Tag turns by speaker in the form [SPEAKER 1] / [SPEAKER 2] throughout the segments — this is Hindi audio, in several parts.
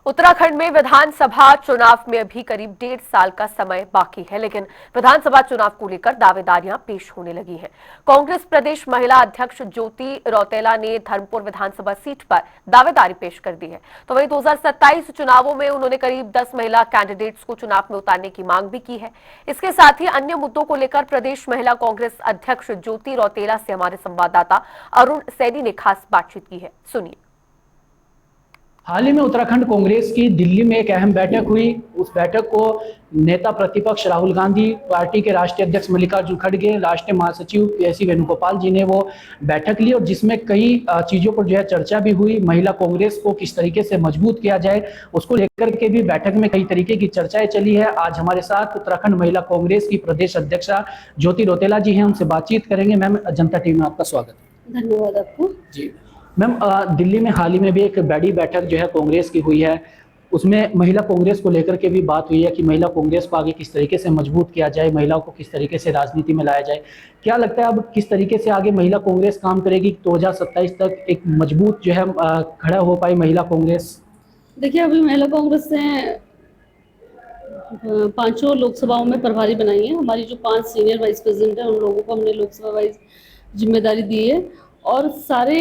[SPEAKER 1] उत्तराखंड में विधानसभा चुनाव में अभी करीब 1.5 साल का समय बाकी है, लेकिन विधानसभा चुनाव को लेकर दावेदारियां पेश होने लगी हैं। कांग्रेस प्रदेश महिला अध्यक्ष ज्योति रौतेला ने धर्मपुर विधानसभा सीट पर दावेदारी पेश कर दी है। तो वहीं 2027 चुनावों में उन्होंने करीब 10 महिला कैंडिडेट्स को चुनाव में उतारने की मांग भी की है। इसके साथ ही अन्य मुद्दों को लेकर प्रदेश महिला कांग्रेस अध्यक्ष ज्योति रौतेला से हमारे संवाददाता अरुण सैनी ने खास बातचीत की है। सुनिए।
[SPEAKER 2] हाल ही में उत्तराखंड कांग्रेस की दिल्ली में एक अहम बैठक हुई। उस बैठक को नेता प्रतिपक्ष राहुल गांधी, पार्टी के राष्ट्रीय अध्यक्ष मल्लिकार्जुन खड़गे, राष्ट्रीय महासचिव के.सी. वेणुगोपाल जी ने वो बैठक ली और जिसमें कई चीजों पर जो है चर्चा भी हुई। महिला कांग्रेस को किस तरीके से मजबूत किया जाए उसको लेकर के भी बैठक में कई तरीके की चर्चाएं चली है। आज हमारे साथ उत्तराखंड महिला कांग्रेस की प्रदेश अध्यक्षा ज्योति रौतेला जी हैं, उनसे बातचीत करेंगे। मैम, जनता टीवी में आपका स्वागत है।
[SPEAKER 3] धन्यवाद आपको।
[SPEAKER 2] जी मैम, दिल्ली में हाल ही में भी एक बड़ी बैठक जो है कांग्रेस की हुई है, उसमें महिला कांग्रेस को लेकर के भी बात हुई है कि महिला कांग्रेस को आगे किस तरीके से मजबूत किया जाए, महिलाओं को किस तरीके से राजनीति में लाया जाए। क्या लगता है अब किस तरीके से आगे महिला कांग्रेस काम करेगी 2027 तक एक मजबूत जो है खड़ा हो पाए महिला कांग्रेस?
[SPEAKER 3] देखिए, अभी महिला कांग्रेस ने 5 लोकसभाओं में प्रभारी बनाई है। हमारी जो 5 सीनियर वाइस प्रेसिडेंट है उन लोगों को हमने लोकसभा वाइज जिम्मेदारी दी है और सारे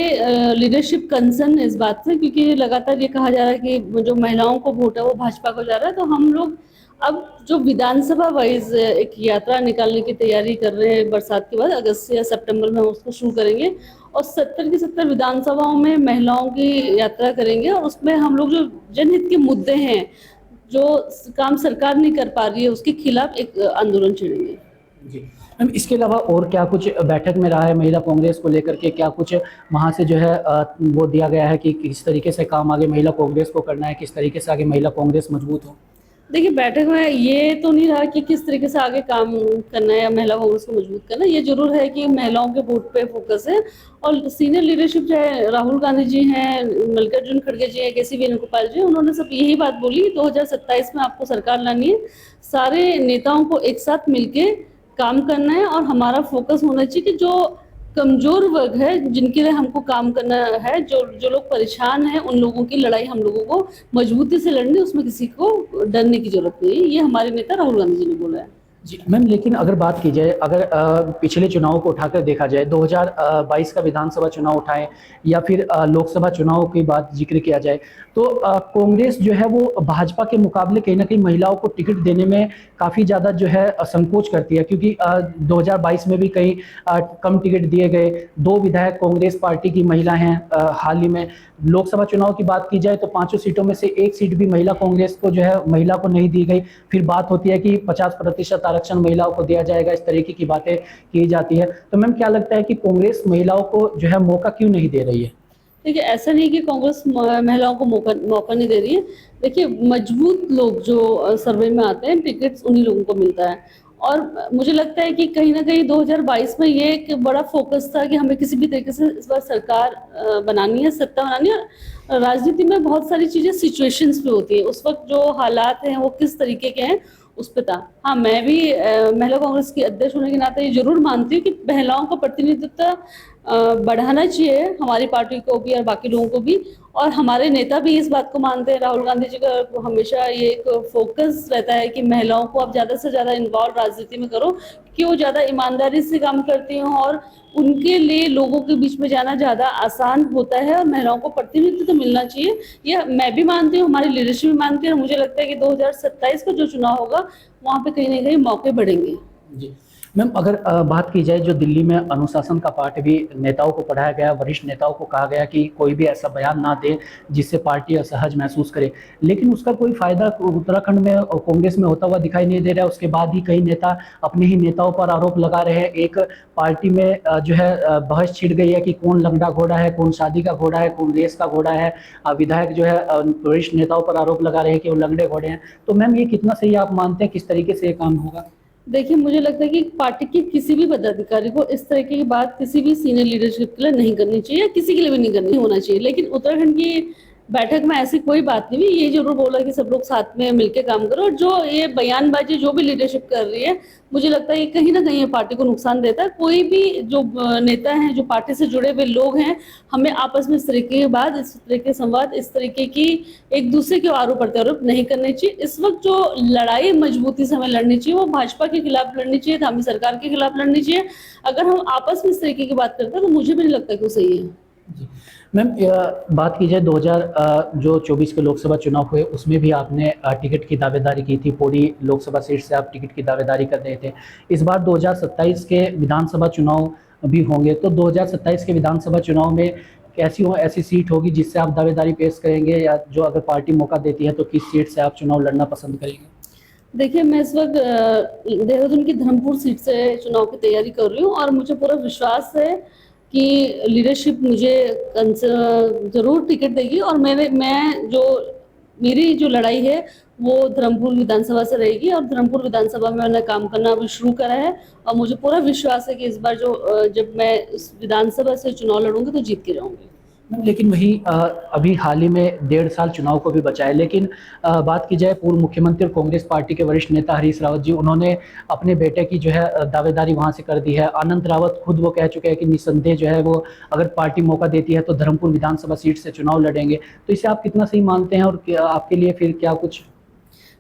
[SPEAKER 3] लीडरशिप कंसर्न इस बात से, क्योंकि लगातार ये कहा जा रहा है कि जो महिलाओं को वोट है वो भाजपा को जा रहा है। तो हम लोग अब जो विधानसभा वाइज एक यात्रा निकालने की तैयारी कर रहे हैं। बरसात के बाद अगस्त या सितंबर में हम उसको शुरू करेंगे और 70 की 70 विधानसभाओं में महिलाओं की यात्रा करेंगे और उसमें हम लोग जो जनहित के मुद्दे हैं, जो काम सरकार नहीं कर पा रही है, उसके खिलाफ एक आंदोलन छेड़ेंगे।
[SPEAKER 2] जी मैम, इसके अलावा और क्या कुछ बैठक में रहा है महिला कांग्रेस को लेकर के? क्या कुछ वहां से जो है वो दिया गया है कि किस तरीके से काम आगे महिला कांग्रेस को करना है, किस तरीके से आगे महिला कांग्रेस मजबूत हो?
[SPEAKER 3] देखिए, बैठक में ये तो नहीं रहा कि किस तरीके से आगे काम करना है या महिला कांग्रेस को मजबूत करना है। ये जरूर है कि महिलाओं के वोट पे फोकस है और सीनियर लीडरशिप चाहे राहुल गांधी जी हैं, मल्लिकार्जुन खड़गे जी हैं, के.सी. वेणुगोपाल जी, उन्होंने सब यही बात बोली 2027 में आपको सरकार लानी है, सारे नेताओं को एक साथ मिलके काम करना है और हमारा फोकस होना चाहिए कि जो कमजोर वर्ग है जिनके लिए हमको काम करना है, जो लोग परेशान हैं, उन लोगों की लड़ाई हम लोगों को मजबूती से लड़नी, उसमें किसी को डरने की जरूरत नहीं है। ये हमारे नेता राहुल गांधी जी ने बोला है।
[SPEAKER 2] जी मैम, लेकिन अगर बात की जाए, अगर पिछले चुनावों को उठाकर देखा जाए, 2022 का विधानसभा चुनाव उठाएं या फिर लोकसभा चुनाव की बात जिक्र किया जाए, तो कांग्रेस जो है वो भाजपा के मुकाबले कहीं ना कहीं महिलाओं को टिकट देने में काफ़ी ज़्यादा जो है संकोच करती है, क्योंकि 2022 में भी कई कम टिकट दिए गए। 2 विधायक कांग्रेस पार्टी की महिला हैं। हाल ही में लोकसभा चुनाव की बात की जाए तो 5 सीटों में से 1 सीट भी महिला कांग्रेस को जो है महिला को नहीं दी गई। फिर बात होती है कि 50% आरक्षण महिलाओं को दिया जाएगा, इस तरीके की बातें की जाती है। तो मैम, क्या लगता है कि कांग्रेस महिलाओं को जो है मौका क्यों नहीं दे रही है?
[SPEAKER 3] देखिए, ऐसा नहीं कि कांग्रेस महिलाओं को मौका नहीं दे रही है। देखिए, मजबूत लोग जो सर्वे में आते हैं, टिकट्स उन्हीं लोगों को मिलता है और मुझे लगता है कि कहीं ना कहीं 2022 में ये एक बड़ा फोकस था कि हमें किसी भी तरीके से इस बार सरकार बनानी है, सत्ता बनानी है। राजनीति में बहुत सारी चीजें सिचुएशंस पे होती है, उस वक्त जो हालात हैं वो किस तरीके के हैं उस पे था। हाँ, मैं भी महिला कांग्रेस की अध्यक्ष होने के नाते ये जरूर मानती हूँ कि महिलाओं का प्रतिनिधित्व बढ़ाना चाहिए, हमारी पार्टी को भी और बाकी लोगों को भी, और हमारे नेता भी इस बात को मानते हैं। राहुल गांधी जी का हमेशा ये एक फोकस रहता है कि महिलाओं को आप ज़्यादा से ज़्यादा इन्वॉल्व राजनीति में करो, कि वो ज़्यादा ईमानदारी से काम करती हों और उनके लिए लोगों के बीच में जाना ज़्यादा आसान होता है और महिलाओं को प्रतिनिधित्व तो मिलना चाहिए। ये मैं भी मानती हूँ, हमारी लीडरशिप भी मानती है और मुझे लगता है कि 2027 का जो चुनाव होगा वहाँ पे कहीं ना कहीं मौके बढ़ेंगे।
[SPEAKER 2] जी मैम, अगर बात की जाए, जो दिल्ली में अनुशासन का पाठ भी नेताओं को पढ़ाया गया, वरिष्ठ नेताओं को कहा गया कि कोई भी ऐसा बयान ना दे जिससे पार्टी असहज महसूस करे, लेकिन उसका कोई फायदा उत्तराखंड में कांग्रेस में होता हुआ दिखाई नहीं दे रहा है। उसके बाद ही कई नेता अपने ही नेताओं पर आरोप लगा रहे हैं। एक पार्टी में जो है बहस छिड़ गई है कि कौन लंगड़ा घोड़ा है, कौन शादी का घोड़ा है, कौन रेस का घोड़ा है। विधायक जो है वरिष्ठ नेताओं पर आरोप लगा रहे हैं कि वो लंगड़े घोड़े हैं। तो मैम, ये कितना सही आप मानते हैं, किस तरीके से ये काम होगा?
[SPEAKER 3] देखिए, मुझे लगता है कि पार्टी के किसी भी पदाधिकारी को इस तरह की बात किसी भी सीनियर लीडरशिप के लिए नहीं करनी चाहिए, किसी के लिए भी नहीं करनी होना चाहिए। लेकिन उत्तराखंड की बैठक में ऐसी कोई बात नहीं हुई। ये जरूर बोला कि सब लोग साथ में मिलकर काम करो, और जो ये बयानबाजी जो भी लीडरशिप कर रही है, मुझे लगता है ये कहीं ना कहीं ये पार्टी को नुकसान देता है। कोई भी जो नेता हैं, जो पार्टी से जुड़े हुए लोग हैं, हमें आपस में इस तरीके की बात, इस तरीके के संवाद, इस तरीके की एक दूसरे के आरोप प्रत्यारोप नहीं करने चाहिए। इस वक्त जो लड़ाई मजबूती से हमें लड़नी चाहिए वो भाजपा के खिलाफ लड़नी चाहिए, धामी सरकार के खिलाफ लड़नी चाहिए। अगर हम आपस में इस तरीके की बात करते हैं तो मुझे भी नहीं लगता कि वो सही है।
[SPEAKER 2] जी मैम, बात की जाए 2024 के लोकसभा चुनाव हुए उसमें भी आपने टिकट की दावेदारी की थी, पूरी लोकसभा सीट से आप टिकट की दावेदारी कर रहे थे। इस बार 2027 के विधानसभा चुनाव भी होंगे, तो 2027 के विधानसभा चुनाव में ऐसी सीट होगी जिससे आप दावेदारी पेश करेंगे, या जो अगर पार्टी मौका देती है तो किस सीट से आप चुनाव लड़ना पसंद करेंगे?
[SPEAKER 3] देखिए, मैं इस वक्त देहरादून की धर्मपुर सीट से चुनाव की तैयारी कर रही हूँ, और मुझे पूरा विश्वास है कि लीडरशिप मुझे जरूर टिकट देगी, और मेरी जो लड़ाई है वो धर्मपुर विधानसभा से रहेगी, और धर्मपुर विधानसभा में मैंने काम करना अभी शुरू करा है, और मुझे पूरा विश्वास है कि इस बार जब मैं इस विधानसभा से चुनाव लड़ूंगी तो जीत के जाऊंगी।
[SPEAKER 2] लेकिन वही अभी हाल ही में 1.5 साल चुनाव को भी बचा है, लेकिन बात की जाए पूर्व मुख्यमंत्री और कांग्रेस पार्टी के वरिष्ठ नेता हरीश रावत जी, उन्होंने अपने बेटे की जो है दावेदारी वहां से कर दी है। अनंत रावत खुद वो कह चुके हैं कि निस्संदेह जो है वो अगर पार्टी मौका देती है तो धर्मपुर विधानसभा सीट से चुनाव लड़ेंगे। तो इसे आप कितना सही मानते हैं, और आपके लिए फिर क्या कुछ?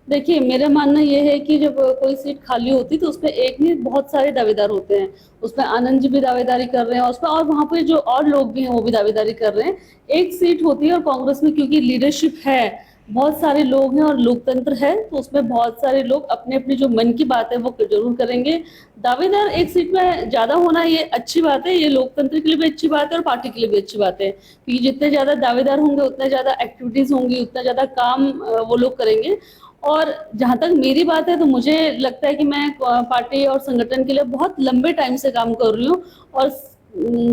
[SPEAKER 3] देखिए, मेरा मानना यह है कि जब कोई सीट खाली होती है तो उसमें एक नहीं बहुत सारे दावेदार होते हैं। उसमें आनंद जी भी दावेदारी कर रहे हैं उसमें, और वहां पे जो और लोग भी हैं वो भी दावेदारी कर रहे हैं। एक सीट होती है, और कांग्रेस में क्योंकि लीडरशिप है, बहुत सारे लोग हैं और लोकतंत्र है, तो उसमें बहुत सारे लोग अपने अपनी जो मन की बात है वो जरूर करेंगे। दावेदार एक सीट में ज्यादा होना ये अच्छी बात है, ये लोकतंत्र के लिए भी अच्छी बात है और पार्टी के लिए भी अच्छी बात है, क्योंकि जितने ज्यादा दावेदार होंगे उतने ज्यादा एक्टिविटीज होंगी, उतना ज्यादा काम वो लोग करेंगे। और जहां तक मेरी बात है तो मुझे लगता है कि मैं पार्टी और संगठन के लिए बहुत लंबे टाइम से काम कर रही हूँ, और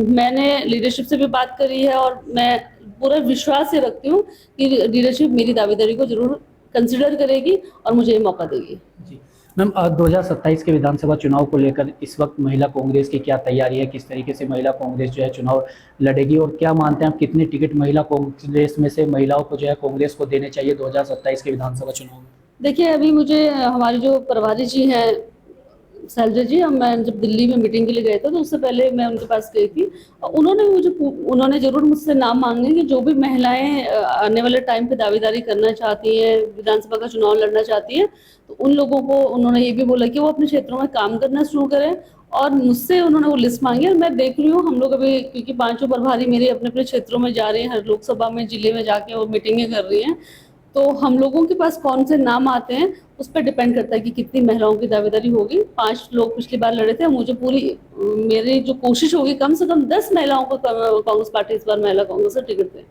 [SPEAKER 3] मैंने लीडरशिप से भी बात करी है, और मैं पूरा विश्वास से रखती हूँ कि लीडरशिप मेरी दावेदारी को जरूर कंसिडर करेगी और मुझे ये मौका देगी।
[SPEAKER 2] जी मैम, 2027 के विधानसभा चुनाव को लेकर इस वक्त महिला कांग्रेस की क्या तैयारी है? किस तरीके से महिला कांग्रेस जो है चुनाव लड़ेगी, और क्या मानते हैं आप कितने टिकट महिला कांग्रेस में से महिलाओं को जो है कांग्रेस को देने चाहिए 2027 के विधानसभा चुनाव में?
[SPEAKER 3] देखिए, अभी मुझे हमारे जो प्रभारी जी हैं शैलजा जी, मैं जब दिल्ली में मीटिंग के लिए गए थे तो उससे पहले मैं उनके पास गई थी, और उन्होंने जरूर मुझसे नाम मांगे कि जो भी महिलाएं आने वाले टाइम पे दावेदारी करना चाहती हैं, विधानसभा का चुनाव लड़ना चाहती हैं, तो उन लोगों को उन्होंने ये भी बोला कि वो अपने क्षेत्रों में काम करना शुरू करें, और मुझसे उन्होंने वो लिस्ट मांगी। और मैं देख रही हूँ, हम लोग अभी क्योंकि पांचों प्रभारी मेरे अपने अपने क्षेत्रों में जा रहे हैं, हर लोकसभा में जिले में जाके वो मीटिंगें कर रही हैं, तो हम लोगों के पास कौन से नाम आते हैं उस पर डिपेंड करता है कि कितनी महिलाओं की दावेदारी होगी। 5 लोग पिछली बार लड़े थे, मुझे मेरी जो कोशिश होगी कम से कम 10 महिलाओं को कांग्रेस पार्टी इस बार महिला कांग्रेस से टिकट दे।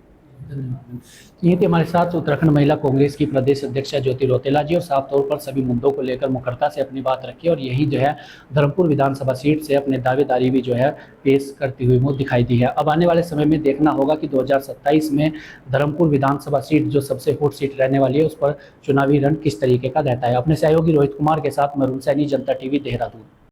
[SPEAKER 2] धन्यवाद। ये थी हमारे साथ उत्तराखंड महिला कांग्रेस की प्रदेश अध्यक्षा ज्योति रौतेला जी, और साफ तौर पर सभी मुद्दों को लेकर मुखरता से अपनी बात रखी, और यही जो है धर्मपुर विधानसभा सीट से अपने दावेदारी भी जो है पेश करती हुई वो दिखाई दी है। अब आने वाले समय में देखना होगा कि 2027 में धर्मपुर विधानसभा सीट जो सबसे हॉट सीट रहने वाली है उस पर चुनावी रण किस तरीके का रहता है। अपने सहयोगी रोहित कुमार के साथ मैं रुन सैनी, जनता टीवी, देहरादून।